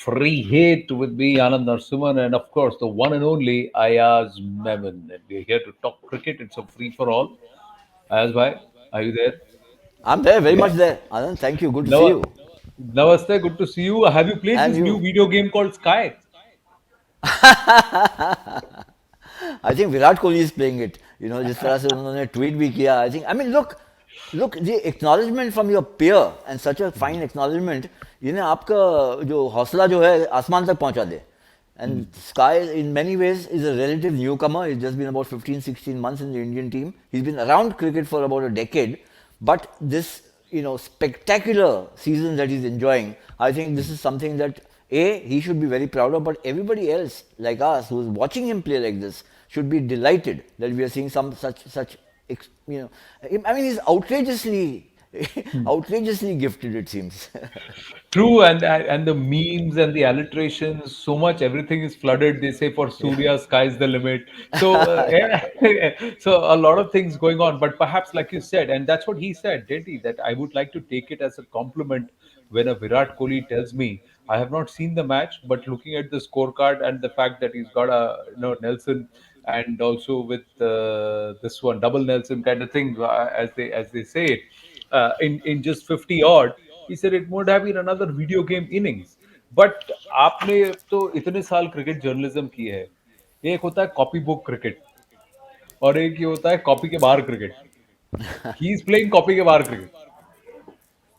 Free hit with me, Anand Narasimhan, and of course, the one and only Ayaz Memon. And we're here to talk cricket. It's a free for all. Ayaz bhai, are you there? I'm there, very Yeah. much there. Anand, thank you. Good to see Nav- you. Namaste, good to see you. Have you played And this new you. video game called Sky? I think Virat Kohli is playing it. जिस तरह से उन्होंने tweet भी किया. Look, the acknowledgement from your peer and such a fine acknowledgement, आपका जो हौसला जो है आसमान तक पहुंचा दे. And Sky, in many ways, is a relative newcomer. He's just been about 15, 16 months in the Indian team. He's been around cricket for about a decade. But this, spectacular season that he's enjoying, I think this is something that, A, he should be very proud of, but everybody else, like us, who is watching him play like this, should be delighted that we are seeing some such, I mean, he's outrageously, outrageously gifted, it seems. True, and the memes and the alliterations, so much everything is flooded. They say for Surya, sky's the limit. So, so a lot of things going on. But perhaps, like you said, and that's what he said, didn't he? That I would like to take it as a compliment when a Virat Kohli tells me I have not seen the match, but looking at the scorecard and the fact that he's got a Nelson and also with this one double Nelson kind of thing, as they say it, in just 50 odd. He said it would have been another video game innings. But आपने तो इतने साल cricket journalism की है. एक होता है copy book cricket और एक ये होता है कॉपी के बाहर cricket. He is playing copy के बाहर क्रिकेट.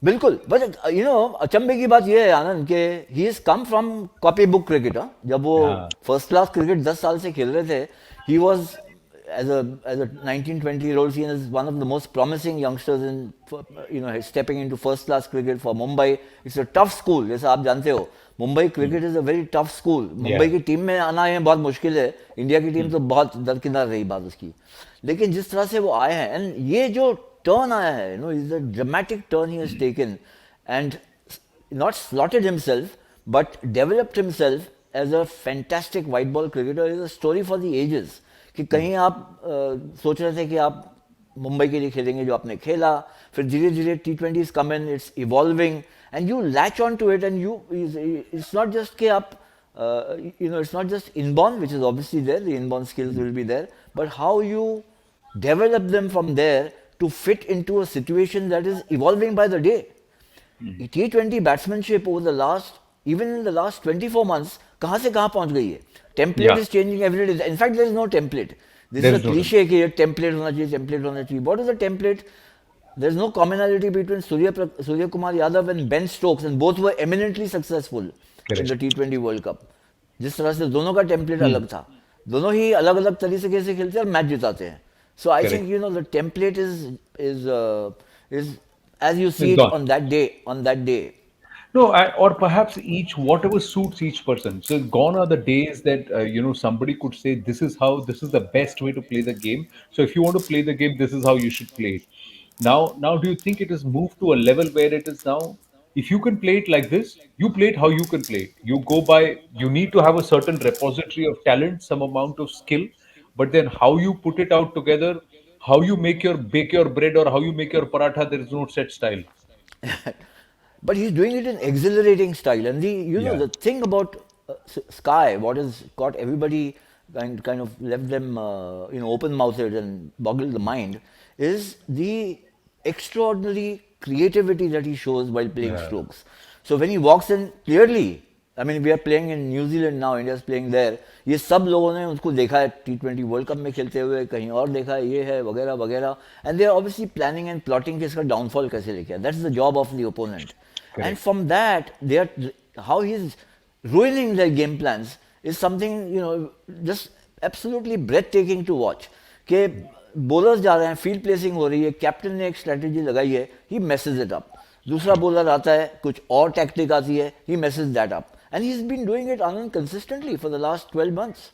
बिल्कुल. बट अचंभे की बात यह है आनंद के he is come from copy book cricket. जब वो हाँ. फर्स्ट क्लास क्रिकेट 10 साल से खेल रहे थे, he was as a 19-20-year-old seen as one of the most promising youngsters in stepping into first class cricket for Mumbai. It's a tough school, जैसा आप जानते हो. Mumbai cricket is a very tough school. Mumbai की team में आना है बहुत मुश्किल है. इंडिया की टीम तो बहुत दरकिनार रही बात उसकी. लेकिन जिस तरह से वो आए हैं, एंड ये जो turn आया है, is a dramatic turn he has taken, and not slotted himself but developed himself as a fantastic white ball cricketer is a story for the ages. कि कहीं आप सोच रहे थे कि आप मुंबई के लिए खेलेंगे जो आपने खेला, फिर धीरे धीरे T20s come in, it's evolving and you latch on to it, and it's not just कि आप it's not just inborn, which is obviously there, the inborn skills will be there, but how you develop them from there to fit into a situation that is evolving by the day. T20 batsmanship over the last, even in the last 24 months, कहाँ से कहाँ पहुँच गई है? Template is changing every day. In fact, there is no template. This is a cliche कि template होना चाहिए, template होना चाहिए. What is the template? There is no commonality between Suryakumar Yadav and Ben Stokes, and both were eminently successful in the T20 World Cup. जिस तरह से दोनों का template अलग था, दोनों ही अलग-अलग तरीके से खेलते हैं और मैच जिताते हैं. So I think the template is as you see it on that day. No, or perhaps each whatever suits each person. So gone are the days that somebody could say this is the best way to play the game. So if you want to play the game, this is how you should play it. Now, do you think it has moved to a level where it is now? If you can play it like this, you play it how you can play it. You go by. You need to have a certain repository of talent, some amount of skill, but then how you put it out together, how you bake your bread, or how you make your paratha, there is no set style. But he's doing it in exhilarating style, and Yeah. the thing about Sky, what has got everybody kind of left them open mouthed and boggled the mind, is the extraordinary creativity that he shows while playing Yeah. strokes. So when he walks in, clearly, I mean, we are playing in New Zealand now, India is playing there. ये सब लोगों ने उसको देखा है T20 world cup में खेलते हुए, कहीं और देखा है, ये है वगैरह वगैरह, and they are obviously planning and plotting कि इसका डाउनफॉल कैसे लेके आए. That's the job of the opponent. And from that, how he's ruining their game plans is something, just absolutely breathtaking to watch. कि bowlers जा रहे हैं, field placing हो रही है, captain ने एक strategy लगाई है, he messes it up. दूसरा bowler आता है, कुछ और tactic आती है, he messes that up. And he's been doing it consistently for the last 12 months.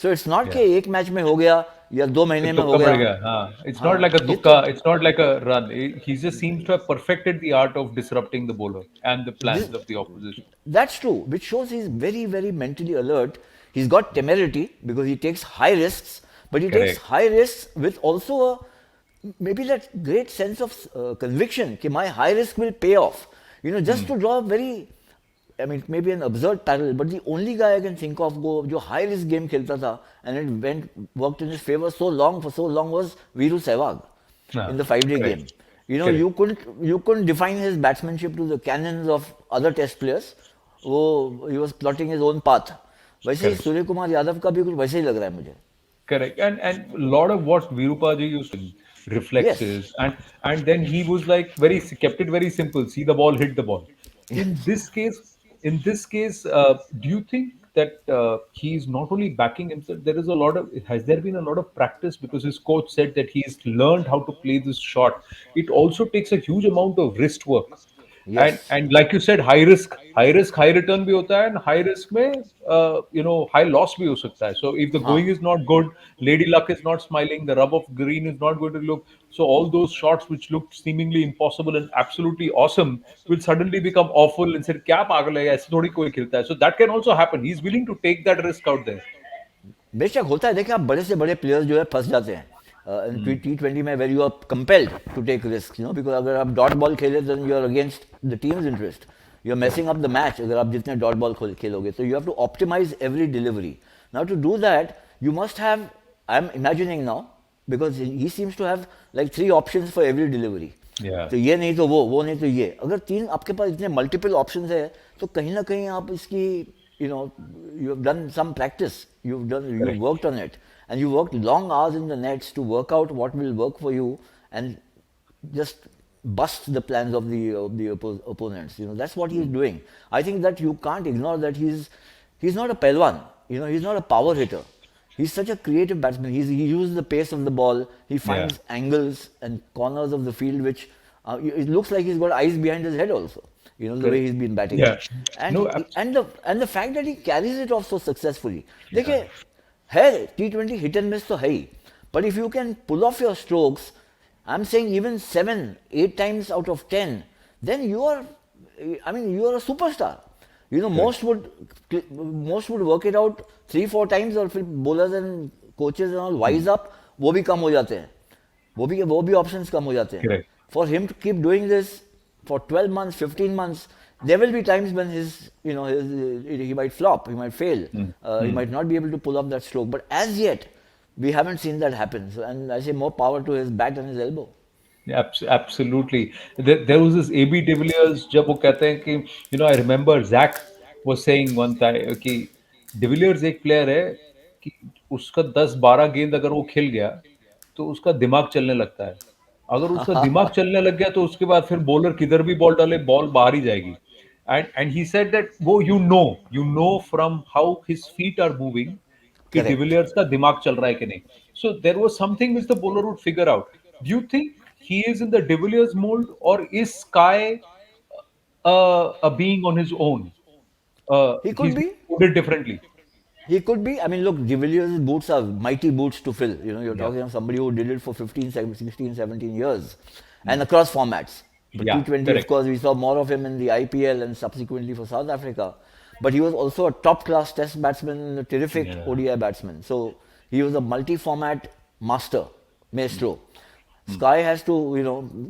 So it's not कि एक मैच में हो गया या 2 महीने में हो गया. It's not like a tukka. It's not like a run. He just seems to have perfected the art of disrupting the bowler and the This, plans of the opposition. that's true, which shows he's very, very mentally alert. He's got temerity because he takes high risks, but he takes Correct. high risks with also maybe that great sense of conviction that my high risk will pay off. Just to draw a very I mean, it may be an absurd parallel, but the only guy I can think of जो high risk game खेलता था and it worked in his favor for so long was Viru Sehwag in the Ah, 5-day game. correct, You know, correct, you couldn't define his batsmanship to the canons of other Test players. He was plotting his own path. वैसे ही correct. Surya Kumar Yadav का भी कुछ वैसे ही लग रहा है मुझे. Correct. And a lot of what Virupaji used to Yes, reflexes, and then he was like kept it very simple. See the ball, hit the ball. In yes, this case, do you think that he's not only backing himself? There is a lot of has there been a lot of practice because his coach said that he's learned how to play this shot. It also takes a huge amount of wrist work. yes. And like you said, high return भी होता है, and high risk में high loss भी हो सकता है. So if the हाँ. going is not good, lady luck is not smiling, the rub of green is not going to look, so all those shots which looked seemingly impossible and absolutely awesome will suddenly become awful and say क्या पागल है, ऐसे थोड़ी कोई खेलता है. So that can also happen. He's willing to take that risk out there. बेशक होता है. देखिए, आप बड़े से बड़े प्लेयर्स जो है फंस जाते हैं T20 में, where you are compelled to take risk, because अगर आप डॉट बॉल खेले then you are against the team's interest. You are messing up the match अगर आप जितने डॉट बॉल खेलोगे. तो you have to optimise every delivery. Now to do that you must have, I am imagining now, because he seems to have like 3 options for every delivery. Yeah, तो ये नहीं तो वो नहीं तो ये. अगर 3 आपके पास इतने मल्टीपल ऑप्शंस है तो कहीं ना कहीं आप इसकी, you have done some practice, you've correct, worked on it, and you worked long hours in the nets to work out what will work for you and just bust the plans of the opponents. That's what he's doing. I think that you can't ignore that he's not a pelwan. He's not a power hitter. He's such a creative batsman. He uses the pace of the ball. He yeah, finds angles and corners of the field which it looks like he's got eyes behind his head also. The way correct. he's been batting. Yeah, And no, the fact that he carries it off so successfully. yeah, देखिए, है T20 hit and miss तो है ही. But if you can pull off your strokes, I'm saying even 7, 8 times out of 10, then you are a superstar. correct, Most would work it out 3-4 times और फिर bowlers and coaches and all wise up, वो भी कम हो जाते हैं. वो भी options कम हो जाते हैं. correct. For him to keep doing this for 12 months, 15 months, there will be times when he might flop, he might fail, he might not be able to pull off that stroke. But as yet, we haven't seen that happen. So, and I say more power to his bat and his elbow. Yeah, absolutely. There was this AB de Villiers जब वो कहते हैं कि I remember Zach was saying one time कि de Villiers एक player है कि उसका 10-12 गेंद अगर वो खेल गया तो उसका दिमाग चलने लगता है. अगर उसका दिमाग चलने लग गया तो उसके बाद फिर बॉलर किधर भी बॉल डाले बॉल बाहर ही जाएगी. And he said that वो from how his feet are moving कि Correct. डिविलियर्स का दिमाग चल रहा है कि नहीं. So there was something which the bowler would figure out. Do you think he is in the Divilliers mold, or is Sky a being on his own? He could He's been be. molded differently. He could be. I mean, look, De Villiers' boots are mighty boots to fill. You're Yeah, talking of somebody who did it for 15, 16, 17 years and across formats. But yeah, T20, of correct. course, we saw more of him in the IPL and subsequently for South Africa. But he was also a top-class test batsman and a terrific Yeah. ODI batsman. So he was a multi-format master, maestro. Sky has to,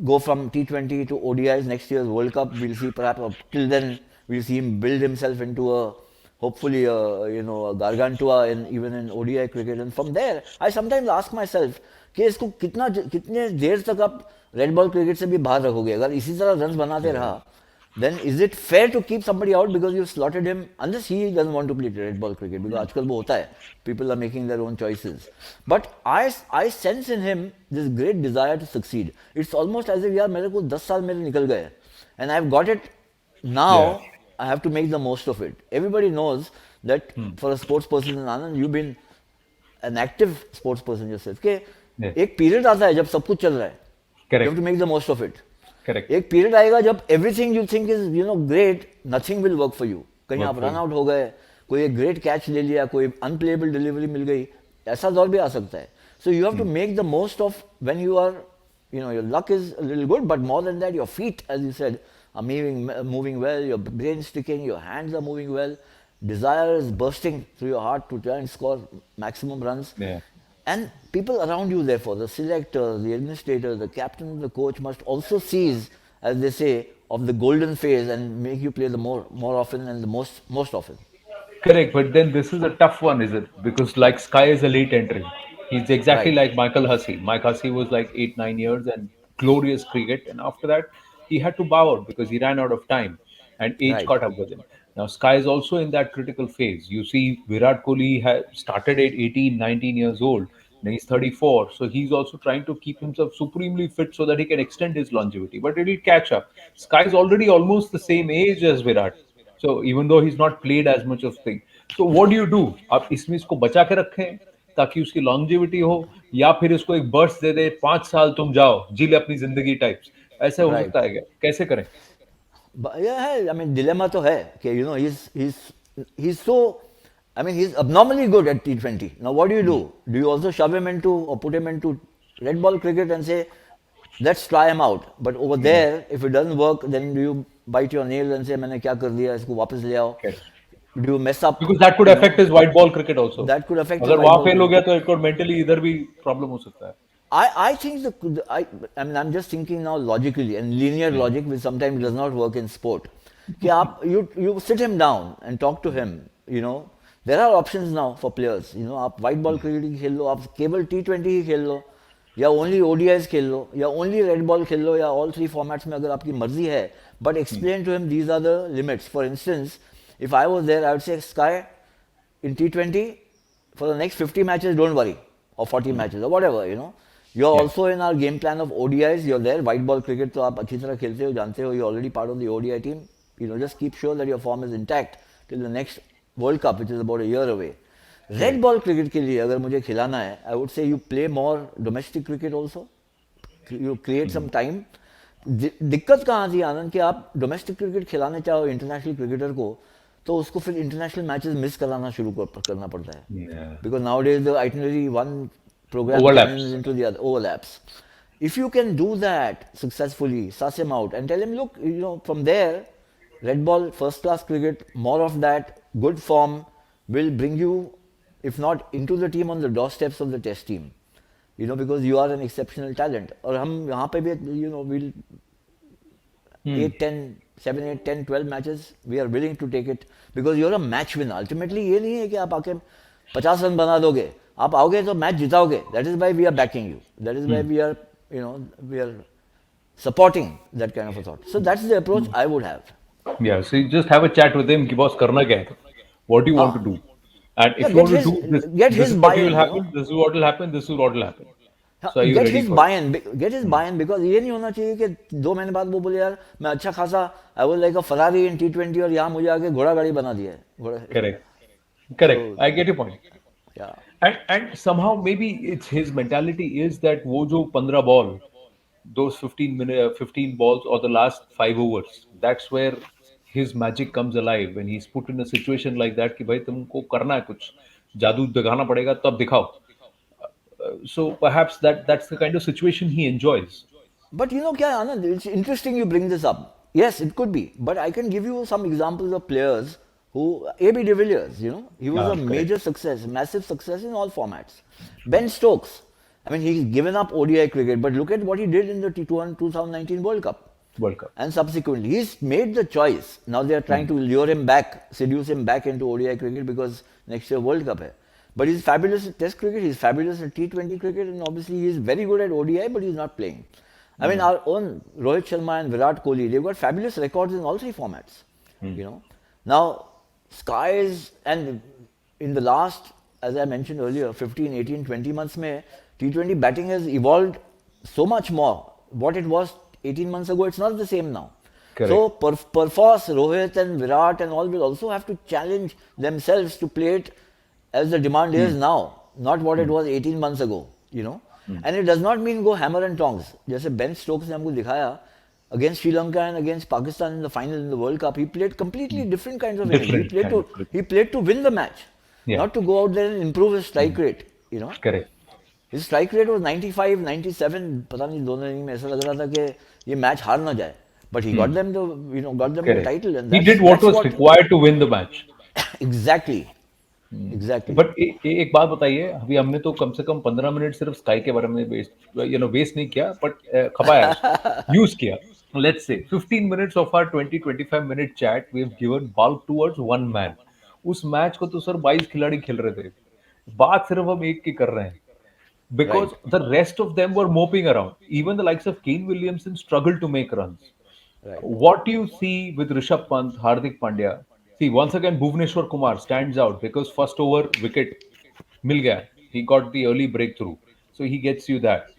go from T20 to ODIs next year's World Cup. We'll see perhaps till then we'll see him build himself into hopefully a gargantua even in ODI cricket. And from there, I sometimes ask myself कि इसको कितने देर तक आप red ball cricket से भी बाहर रखोगे. अगर इसी तरह रन बनाते रहा, then is it fair to keep somebody out because you slotted him, unless he doesn't want to play red ball cricket, because आजकल वो होता है, people are making their own choices. But I sense in him this great desire to succeed. It's almost as if यार मेरे को 10 साल मेरे निकल गए and I've got it Yeah. now. I have to make the most of it. Everybody knows that for a sports person in Anand, you've been an active sports person yourself. कि Yeah. एक period आता है जब सब कुछ चल रहा है. You have Correct. to make the most of it. Correct. एक पीरियड आएगा जब everything you think is great, nothing will work for you. कहीं Work आप for रन you. आउट हो गए, कोई एक ग्रेट कैच ले लिया, कोई अनप्लेएबल डिलीवरी मिल गई, ऐसा दौर भी आ सकता है. So you have to make the most of when you are, your luck is a little good, but more than that your feet, as you said, are moving well, your brain sticking, your hands are moving well, desire is bursting through your heart to try and score maximum runs. Yeah. And people around you, therefore, the selector, the administrator, the captain, the coach must also seize, as they say, of the golden phase and make you play the more often and the most often. Correct, but then this is a tough one, is it? Because like Sky is a late entry. He's exactly Right, like Michael Hussey. Mike Hussey was like 8, 9 years and glorious cricket, and after that he had to bow out because he ran out of time, and age right, caught up with him. Now Sky is also in that critical phase. You see, Virat Kohli had started at 18, 19 years old. Now he's 34, so he's also trying to keep himself supremely fit so that he can extend his longevity. But it'll catch up. Sky is already almost the same age as Virat. So even though he's not played as much of thing, so what do? आप इसमें इसको बचा के रखें ताकि उसकी longevity हो, या फिर इसको एक बर्स्ट दे दे, 5 साल तुम जाओ जी ले अपनी जिंदगी टाइप्स, ऐसे हो right. सकता है क्या? कैसे करें? But yeah, है, I mean dilemma तो है कि he's so, I mean he's abnormally good at T20. Now what do? Do you also shove him into or put him into red ball cricket and say let's try him out? But over there, if it doesn't work, then do you bite your nail and say मैंने क्या कर दिया इसको वापस ले आओ? Correct. Do you mess up? Because that could You know affect his white ball cricket also. that could affect his अगर white वहां ball फेल हो cricket. गया तो it could mentally इधर भी प्रॉब्लम हो सकता है. I think I mean I'm just thinking now logically and linear logic which sometimes does not work in sport. कि आप you sit him down and talk to him. You know there are options now for players. You know आप white ball cricket ही खेल लो, आप केवल T20 ही खेल लो, या only ODIs खेल लो, या only red ball खेल लो, या all three formats में अगर आपकी मर्जी है. But explain to him these are the limits. For instance, if I was there, I would say Sky in T20 for the next 50 matches, don't worry, or 40 matches or whatever. You're Yeah. also in our game plan of ODIs. You're there. White ball cricket तो आप अच्छी तरह खेलते हो, जानते हो. You're already part of the ODI team. Just keep sure that your form is intact till the next World Cup, which is about a year away. Red Correct. ball cricket के लिए अगर मुझे खिलाना है, I would say you play more domestic cricket also. You create some time. दिक्कत कहाँ थी आनंद कि आप डोमेस्टिक क्रिकेट खिलाने चाहो इंटरनेशनल क्रिकेटर को, तो उसको फिर इंटरनेशनल मैचेस मिस कराना शुरू करना पड़ता है. Yeah. Because nowadays the itinerary one program Overlaps. channels into the other overlaps. If you can do that successfully, suss him out and tell him, look, from there, red ball, first class cricket, more of that, good form will bring you, if not into the team, on the doorsteps of the test team. Because you are an exceptional talent. और हम यहाँ पे भी, we'll 8, 10, 7, 8, 10, 12 matches, we are willing to take it because you're a match winner. Ultimately, ये नहीं है कि आप आके 50 रन बना दोगे. आप आओगे तो match जिताओगे. That is why we are backing you. That is why we are supporting that kind of a thought. So that's the approach I would have. Yeah, so you just have a chat with him कि boss करना क्या है? What do you want to हाँ, do? And yeah, if you want to do this, get this his is what will buy-in. happen, this is what will happen, this is what will happen. So are you Get ready his for it? buy-in, because ये नहीं होना चाहिए कि 2 महीने बाद वो बोले यार मैं अच्छा खासा I was like a Ferrari in T20 और यहाँ मुझे आके घोड़ा गाड़ी बना दिया है. Correct. Correct. So I get your point. yeah, And somehow maybe it's his mentality is that वो जो 15 ball, those 15 balls or the last 5 overs, that's where his magic comes alive when he's put in a situation like that कि भाई तुमको करना है कुछ, जादू दिखाना पड़ेगा तब दिखाओ. So perhaps that's the kind of situation he enjoys. but क्या है Anand, it's interesting you bring this up. Yes, it could be, but I can give you some examples of players who AB de Villiers, he was a Correct. major success, massive success in all formats. Ben Stokes, I mean he's given up ODI cricket, but look at what he did in the T20 2019 World Cup. World Cup. And subsequently, he's made the choice. Now they are trying to lure him back, seduce him back into ODI cricket because next year World Cup hai. But he's fabulous at Test cricket, he's fabulous at T20 cricket, and obviously he's very good at ODI, but he's not playing. I mean, our own Rohit Sharma and Virat Kohli, they've got fabulous records in all three formats. Now, skies, and in the last, as I mentioned earlier, 15, 18, 20 months, mein, T20 batting has evolved so much more. What it was 18 months ago, it's not the same now. Correct. So, perforce, Rohit and Virat and all will also have to challenge themselves to play it as the demand is now, not what it was 18 months ago, And it does not mean go hammer and tongs. जैसे Ben Stokes ने हमको दिखाया against Sri Lanka and against Pakistan in the final in the World Cup, he played completely different kinds of innings. Different kind of cricket. He played to win the match, Yeah. not to go out there and improve his strike rate, Correct. His strike rate was 95, 97, पता नहीं दोनों inning में ऐसा लग रहा था कि ये मैच हार ना जाए. But he got them the, got them the Correct. title, and He that's did what that's was required to win the match. exactly. Exactly. But एक बात बताइए, अभी हमने तो कम से कम 15 मिनट सिर्फ स्काई के बारे में वेस्ट वेस्ट नहीं किया, बट खपाया उसको, यूज किया. Let's say 15 minutes of our 20-25 minute chat we have given bout towards one man. उस मैच को तो सर 22 खिलाड़ी खेल रहे थे. बात सिर्फ हम एक की कर रहे हैं, Right. because the rest of them were moping around. Even the likes of Kane Williamson struggled to make runs. Right. What do you see with Rishabh Pant, Hardik Pandya? See, once again, Bhuvneshwar Kumar stands out because first over wicket mil gaya. He got the early breakthrough. So he gets you that.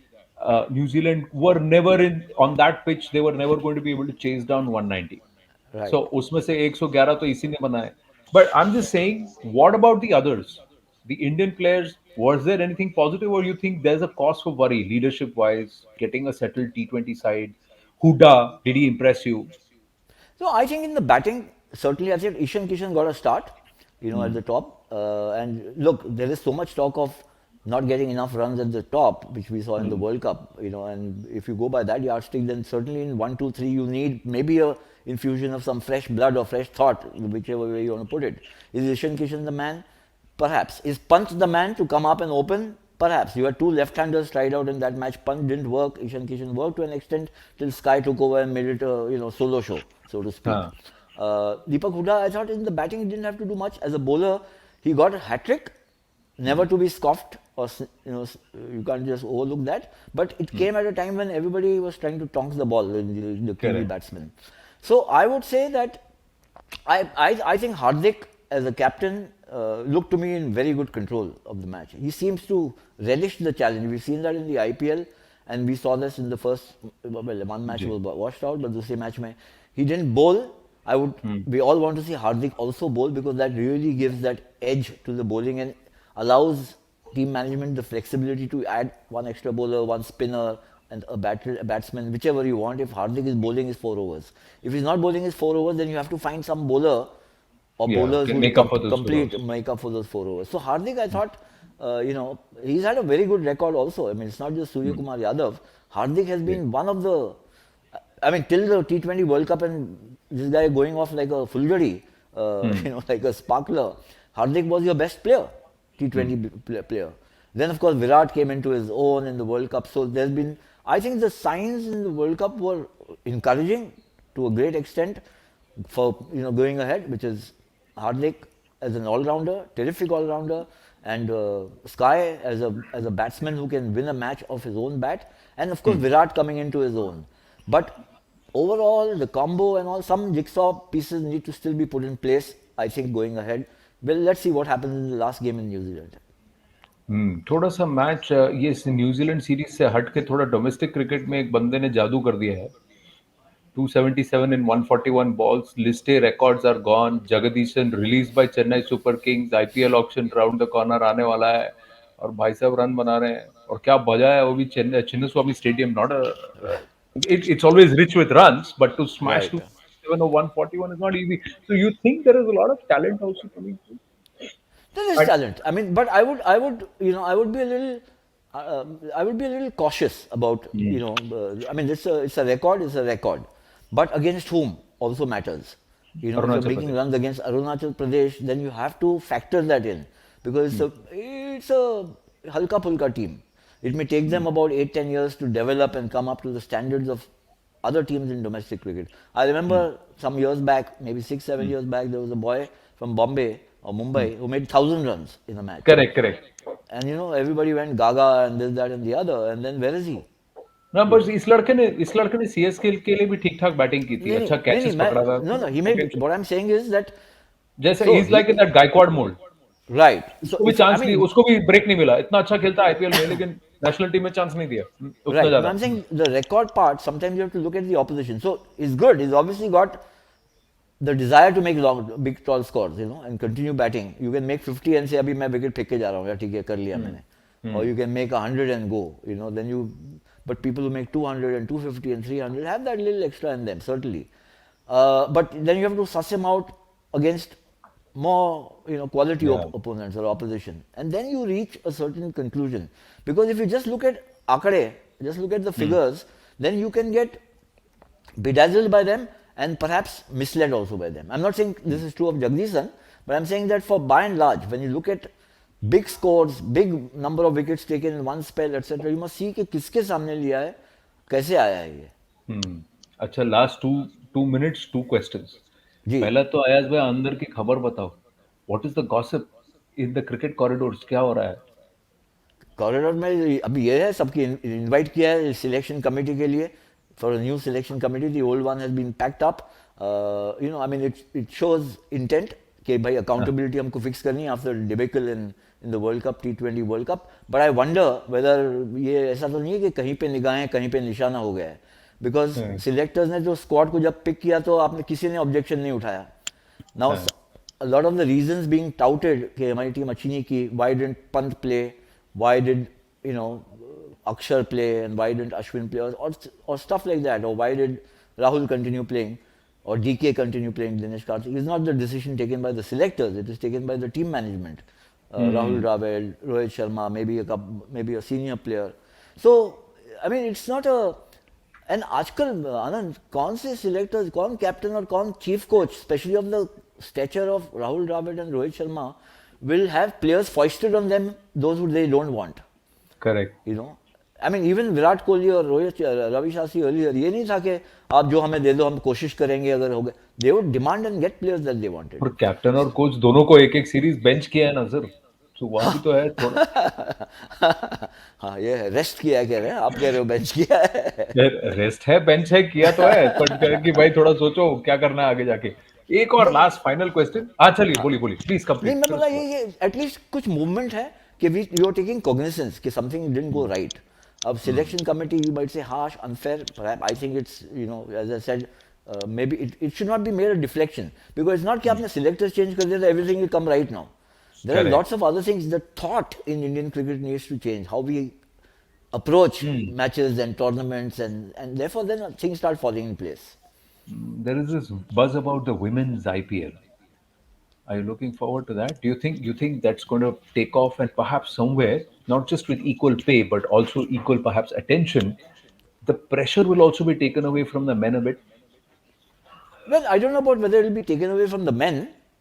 New Zealand were never in on that pitch. They were never going to be able to chase down 190. Right. So उसमें से 111 तो इसी ने बनाए. But I'm just saying, what about the others? The Indian players, was there anything positive, or you think there's a cause for worry leadership wise, getting a settled T20 side? Huda, did he impress you? So I think in the batting, certainly I said Ishan Kishan got a start, at the top. And look, there is so much talk of not getting enough runs at the top, which we saw in the World Cup, and if you go by that yardstick, then certainly in 1, 2, 3, you need maybe a infusion of some fresh blood or fresh thought, whichever way you want to put it. Is Ishan Kishan the man? Perhaps. Is Pant the man to come up and open? Perhaps. You had two left-handers tried out in that match. Pant didn't work. Ishan Kishan worked to an extent till Sky took over and made it a solo show, so to speak. Huh. Deepak Huda, I thought in the batting he didn't have to do much. As a bowler, he got a hat-trick, never to be scoffed, or you can't just overlook that. But it came at a time when everybody was trying to tonk the ball, the Kiwi Correct. batsmen. So I would say that I think Hardik as a captain looked to me in very good control of the match. He seems to relish the challenge. We've seen that in the IPL, and we saw this in the first, one match ji. was washed out, but the same match he didn't bowl. We all want to see Hardik also bowl, because that really gives that edge to the bowling and allows team management the flexibility to add one extra bowler, one spinner, and a batsman, whichever you want. If Hardik is bowling his 4 overs, if he's not bowling his 4 overs, then you have to find some bowler or Yeah, bowlers can who will make up for those 2 hours. complete make up for those 4 overs. So Hardik, I thought, he's had a very good record also. I mean, it's not just Suryakumar Yadav. Hardik has been one of the, I mean, till the T20 World Cup, and this guy going off like a fulgari, like a sparkler. Hardik was your best player, T20 player. Then, of course, Virat came into his own in the World Cup. So there's been, I think the signs in the World Cup were encouraging to a great extent for going ahead, which is Hardik as an all-rounder, terrific all-rounder, and Sky as a batsman who can win a match off his own bat, and of course Virat coming into his own. But overall, the combo and all, some jigsaw pieces need to still be put in place, I think, going ahead. Well, let's see what happens in the last game in New Zealand. थोड़ा सा match ये New Zealand series से हट के थोड़ा domestic cricket में एक बंदे ने जादू कर दिया है. 277 in 141 balls. Liste records are gone. Jagadisan released by Chennai Super Kings. IPL auction round the corner आने वाला है और भाई साहब रन बना रहे हैं और क्या बजा है वो भी Chinnaswamy stadium. Not it's always rich with runs, but to smash Right. 277 or 141 is not easy. So you think there is a lot of talent also coming through? There is But talent. I mean, but I would be a little, cautious about, I mean, it's a record, but against whom also matters. If you're Arunachal making Pradesh. runs against Arunachal Pradesh, then you have to factor that in, because it's a halka pulka team. It may take them about 8-10 years to develop and come up to the standards of other teams in domestic cricket. I remember some years back, maybe 6-7 years back, there was a boy from Bombay or Mumbai who made 1,000 runs in a match. Correct, correct. And everybody went gaga and this, that, and the other. And then where is he? ना बस इस लड़के ने CSK के लिए भी ठीक ठाक बैटिंग की थी. No, अच्छा no, कैचेस पकड़ा था. no. He made. What I'm saying is that. जैसे So is like in that Gaikwad mould. right. So उसको भी if I चांस नहीं, mean, उसको भी ब्रेक नहीं मिला. इतना अच्छा खेलता है आईपीएल में, लेकिन नेशनल टीम में चांस नहीं दिया उतना right. No, ज्यादा. I'm saying the record part. Sometimes you have to look at the opposition. So it's good. He's obviously got the desire to make long, big, tall scores, and continue batting. You can make 50 and say, "Abhi मैं wicket फेंक के जा रहा हूँ, या ठीक है कर लिया मैंने." Or you can make 100 and go. Then you. But people who make 200 and 250 and 300 have that little extra in them, certainly. But then you have to suss him out against more, quality Yeah. opponents or opposition, and then you reach a certain conclusion. Because if you just look at akade, just look at the figures, then you can get bedazzled by them and perhaps misled also by them. I'm not saying this is true of Jagdisan, But I'm saying that for by and large, when you look at big scores, big number of wickets taken in one spell, etc., you must see कि किसके सामने लिया है, कैसे आया है ये. हम्म. अच्छा, लास्ट टू 2 minutes, 2 questions. जी. पहला तो अयाज भाई अंदर की खबर बताओ. What is the gossip in the cricket corridors? क्या हो रहा है? कॉरिडोर में अभी ये है, सबकी इनवाइट किया है सिलेक्शन कमेटी के लिए for a new selection committee. The old one has been packed up. You know, I mean it shows intent कि भाई अकाउंटेबिलिटी हमको फिक्स करनी है after debacle in the world cup, T20 world cup. But I wonder whether ये ऐसा तो नहीं है कि कहीं पे निगाहें कहीं पे निशाना हो गया है. बिकॉज सिलेक्टर्स ने जो स्क्वाड को जब पिक किया तो आपने किसी ने ऑब्जेक्शन नहीं उठाया. Now a lot of the reasons being touted कि हमारी टीम अच्छी नहीं की, why didn't Pant play, why did, you know, Akshar play and why didn't Ashwin play, or stuff like that, or why did Rahul continue playing or DK continue playing, Dinesh Karthik. It's not the decision taken by the selectors, it is taken by the team management. Rahul Dravid, Rohit Sharma, maybe a senior player. So I mean it's not a. And आजकल आनंद कौन से selectors, कौन captain और कौन chief coach, specially of the stature of Rahul Dravid and Rohit Sharma, will have players foisted on them those who they don't want. Correct. You know, I mean even Virat Kohli और Rohit Ravi Shastri earlier ये नहीं था कि आप जो हमें दे दो हम कोशिश करेंगे अगर हो गए. They would demand and get players that they wanted. और कैप्टन और कोच दोनों को एक एक सीरीज बेंच किया है ना सर, तो वहां भी तो है थोड़ा. हाँ, ये रेस्ट किया है कह रहे हैं, आप कह रहे हो बेंच किया है. रेस्ट है, बेंच है, किया तो है, बट कि भाई थोड़ा सोचो क्या करना है आगे जाके. एक और नहीं, लास्ट फाइनल क्वेश्चन. हाँ चलिए, बोलिए बोलिए प्लीज नहीं, कंप्लीट मैं फिर बोला उसके बाद. ये एटलीस्ट कुछ मूवमेंट है कि we you are taking cognizance कि समथिंग डिडंट गो राइट. अब selection committee you might say harsh, unfair, perhaps. I think it's, you know, as I said, maybe it should not be made a deflection, because it's not कि आपने selectors change कर दिया तो everything will come right now. There are Correct. lots of other things. The thought in Indian cricket needs to change. How we approach matches and tournaments, and therefore then things start falling in place. There is this buzz about the women's IPL. Are you looking forward to that? Do you think that's going to take off, and perhaps somewhere, not just with equal pay but also equal perhaps attention, the pressure will also be taken away from the men a bit? Well, I don't know about whether it will be taken away from the men,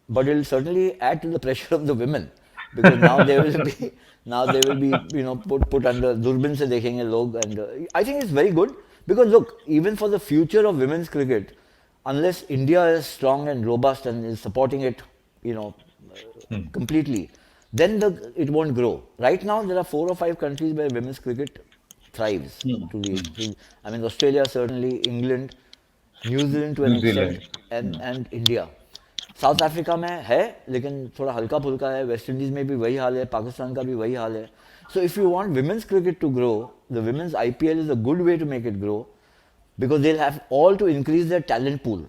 but it will certainly add to the pressure of the women, because now they will be, you know, put under durbin se dekhenge log. And I think it's very good, because look, even for the future of women's cricket, unless India is strong and robust and is supporting it, you know, completely, then it won't grow. Right now there are 4 or 5 countries where women's cricket thrives. I mean, Australia certainly, England, New Zealand to an New extent, Zealand. And India. South Africa में है लेकिन थोड़ा हल्का फुल्का है. West Indies में भी वही हाल है, पाकिस्तान का भी वही हाल है. So if you want women's cricket to grow, the women's IPL is a good way to make it grow, because they'll have all to increase their talent pool,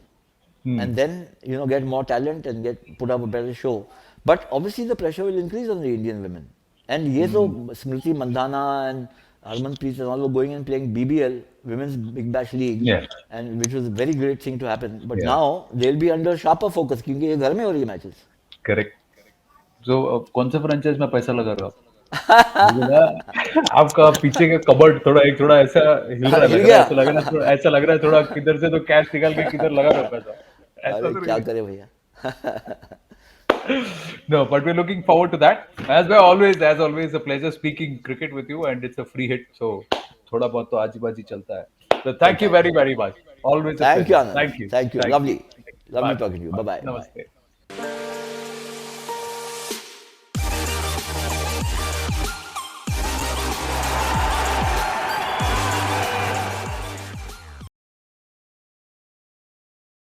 and then, you know, get more talent and put up a better show. But obviously the pressure will increase on the Indian women. And ये तो स्मृति Mandanna and Harmanpreet and all were going and playing BBL, Women's Big Bash League, Yeah. and which was a very great thing to happen. But Yeah. now they'll be under sharper focus क्योंकि ये घर में हो रही है matches. Correct. So कौन से franchise में पैसा लगा रहे हो आप? मुझे ना आपका पीछे का कबर्ड थोड़ा ऐसा हिल रहा है, हिल लग रहा गया. है, ऐसा लग रहा है थोड़ा किधर से तो कैश निकाल के किधर लगा दो पैसा. ऐसा अरे तो क्या नहीं. करे भैया. No, but we're looking forward to that. As always, a pleasure speaking cricket with you, and it's a free hit, so थोड़ा बहुत तो आजी बाजी चलता है. So thank you very very much. Always a Thank you, pleasure. Anand. Thank you. Thank you. Thank you. Lovely. Lovely Bye. talking to you. Bye bye. Namaste.